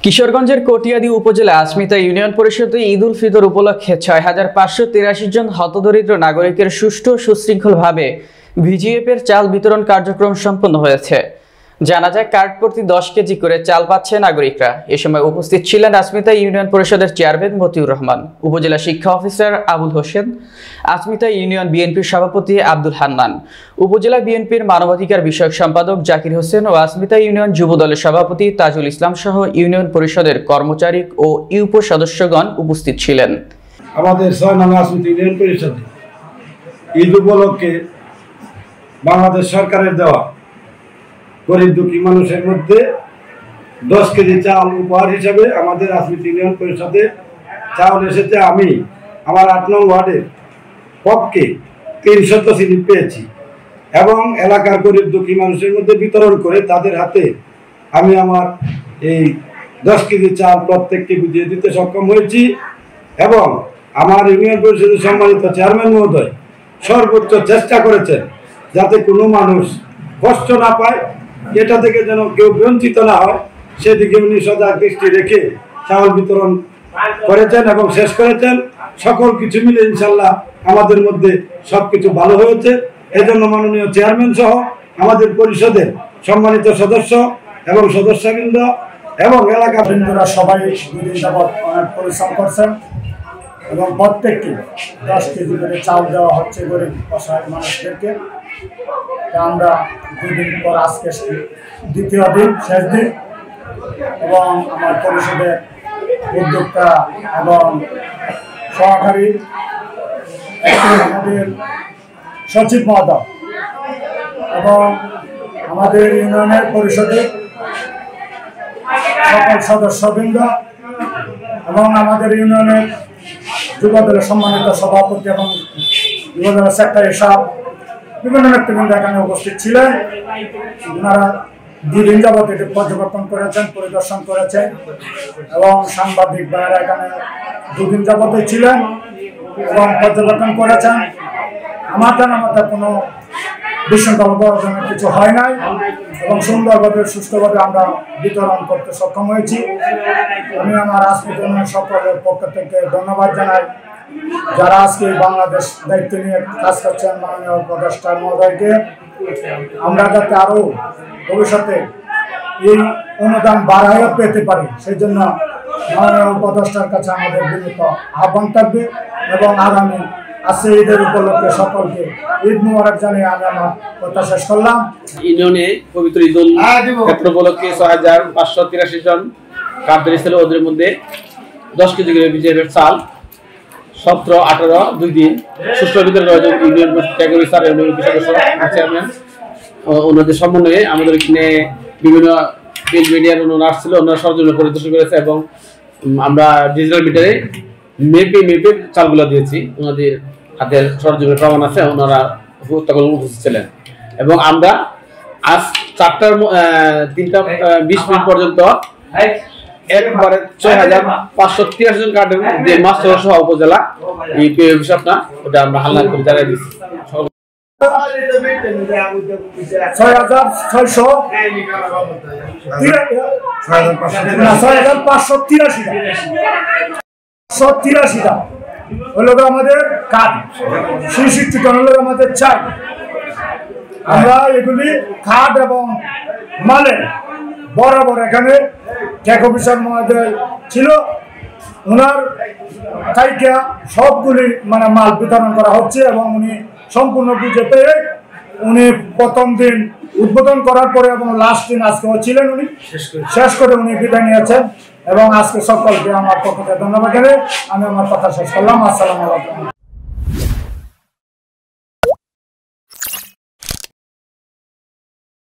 কিশোরগঞ্জের কটিয়াদী উপজেলা আসমিতা ইউনিয়ন পরিষদে ঈদ উল ফিতর উপলক্ষে ৬,৫৮৩ জন হতদরিদ্র নাগরিকের সুষ্ঠু ও সুশৃঙ্খলভাবে ভিজিএফের চাল বিতরণ কার্যক্রম সম্পন্ন হয়েছে। জানা যায়, কার্ড প্রতি ১০ কেজি করে চাল পাচ্ছে নাগরিকরা। এ সময় উপস্থিত ছিলেন আসমিতা ইউনিয়ন পরিষদের চেয়ারম্যান মতিউর রহমান, উপজেলা শিক্ষা অফিসার আবুল হোসেন, আসমিতা ইউনিয়ন বিএনপির সভাপতি আব্দুল হান্নান, উপজেলা বিএনপির মানবাধিকার বিষয়ক সম্পাদক জাকির হোসেন ও আসমিতা ইউনিয়ন যুব দলের সভাপতি তাজুল ইসলাম সহ ইউনিয়ন পরিষদের কর্মচারী ও ইউপো সদস্যগণ উপস্থিত ছিলেন। আমাদের ৬ নং আসমিতা ইউনিয়ন পরিষদে ঈদ উপলক্ষে বাংলাদেশ সরকারের দেওয়া গরিব দুঃখী মানুষের মধ্যে ১০ কেজি চাল উপহার হিসাবে আমাদের আসমিতা ইউনিয়ন পরিষদে চাউল এসেছে। আমি আমার ৮ নং ওয়ার্ডের পক্ষে ৩০০ স্লিপ পেয়েছি এবং এলাকার গরিব দুঃখী মানুষের মধ্যে বিতরণ করে তাদের হাতে আমি আমার এই ১০ কেজি চাল প্রত্যেককে বুঝিয়ে দিতে সক্ষম হয়েছি এবং আমার ইউনিয়ন পরিষদের সম্মানিত চেয়ারম্যান মহোদয় সর্বোচ্চ চেষ্টা করেছেন যাতে কোনো মানুষ কষ্ট না পায়, এটা থেকে যেন কেউ বঞ্চিত না হয়, সেদিকে উনি সজাগ দৃষ্টি রেখে চাউল বিতরণ করেছেন এবং শেষ করেছেন। সকল কিছু মিলে ইনশাল্লাহ আমাদের মধ্যে সবকিছু ভালো হয়েছে। এজন্য মাননীয় চেয়ারম্যান সহ আমাদের পরিষদের সম্মানিত সদস্য এবং সদস্যবৃন্দ এবং এলাকাবৃন্দরা সবাই দুদিন যাবৎ অনেক পরিশ্রম করছেন এবং প্রত্যেককে ১০ কেজি করে চাল দেওয়া হচ্ছে গরিব অসহায় মানুষদেরকে। আমরা দুদিন পর আজকে দ্বিতীয় দিন, শেষ দিন, এবং আমার পরিষদের উদ্যোক্তা এবং সহকারী আমাদের সচিব মহোদয় এবং আমাদের ইউনিয়নের পরিষদের সকল সদস্যবৃন্দ এবং আমাদের ইউনিয়নের যুবদলের সম্মানিত সভাপতি এবং যুবদলের সেক্রেটারি সাহেব, বিভিন্ন নেতৃবৃন্দ এখানে উপস্থিত ছিলেন। ওনারা দুদিন যাবত এটি পর্যবেক্ষণ করেছেন, পরিদর্শন করেছেন এবং সাংবাদিক ভাইয়েরা এখানে দুদিন যাবতই ছিলেন এবং পর্যবেক্ষণ করেছেন। আমাদের কোনো বিশৃঙ্খলাজনক কিছু হয় নাই এবং সুন্দরভাবে সুস্থভাবে আমরা বিতরণ করতে সক্ষম হয়েছি। আমি আমার আসমিতা সকলের পক্ষ থেকে ধন্যবাদ জানাই যারা আজকে বাংলাদেশ দায়িত্ব নিয়ে কাজ করছেন, মাননীয় উপদেষ্টা মহোদয়কে। আমরা যাতে আরও ভবিষ্যতে এই অনুদান বাড়াইও পেতে পারি, সেই জন্য মাননীয় উপদেষ্টার কাছে আমাদের বিনীত আহ্বান থাকবে এবং আগামী আজকে ঈদের উপলক্ষে সকলকে ঈদ মুবারক জানিয়ে আমি আমার কথা শেষ করলাম। ইউনিয়নে পবিত্র ঈদ উল ফিতর উপলক্ষে ৬,৫৮৩ জন কার্ডধারী ছিল। ওদের মধ্যে ১০ কেজি করে বিজেপির চাল ১৭-১৮ দুই দিন সুষ্ঠু বিতরণ করা হয়েছে। ইউনিয়ন চেয়ারম্যান ওনাদের সমন্বয়ে আমাদের এখানে বিভিন্ন প্রিন্ট মিডিয়ার ওনারা আসছিল, ওনারা সরজমিনে পরিদর্শন করেছে এবং আমরা ডিজিটাল মিটারে মেপে চালগুলো দিয়েছি। ওনাদের হাতের সরজমিনের প্রমাণ আছে, ওনারা উপস্থিত ছিলেন এবং আমরা আজ ৪:৩:২০ পর্যন্ত একবারে ৬,৫৮৩ জন কার্ডের যে মাস্টার সহ উপজেলা এই হিসাব না, ওটা আমরা হালনা করে জানিয়ে দিচ্ছি। ৬,৫৮৩টা হলো আমাদের কার্ড, ৬৬টা হলো আমাদের চাল। আমরা এগুলি কার্ড এবং মালের বরাবর এখানে ট্যাগ অফিসার মহোদয় ছিল, ওনার থেকে সবগুলি মাল বিতরণ করা হচ্ছে এবং উনি সম্পূর্ণ বুঝে পেয়ে উনি প্রথম দিন উদ্বোধন করার পরে এবং লাস্ট দিন আজকেও ছিলেন, উনি শেষ করে উনি বিদায় নিয়েছেন এবং আজকে সকলকে আমার পক্ষ থেকে ধন্যবাদ জানিয়ে আমি আমার কথা শেষ করলাম। আসসালামু আলাইকুম।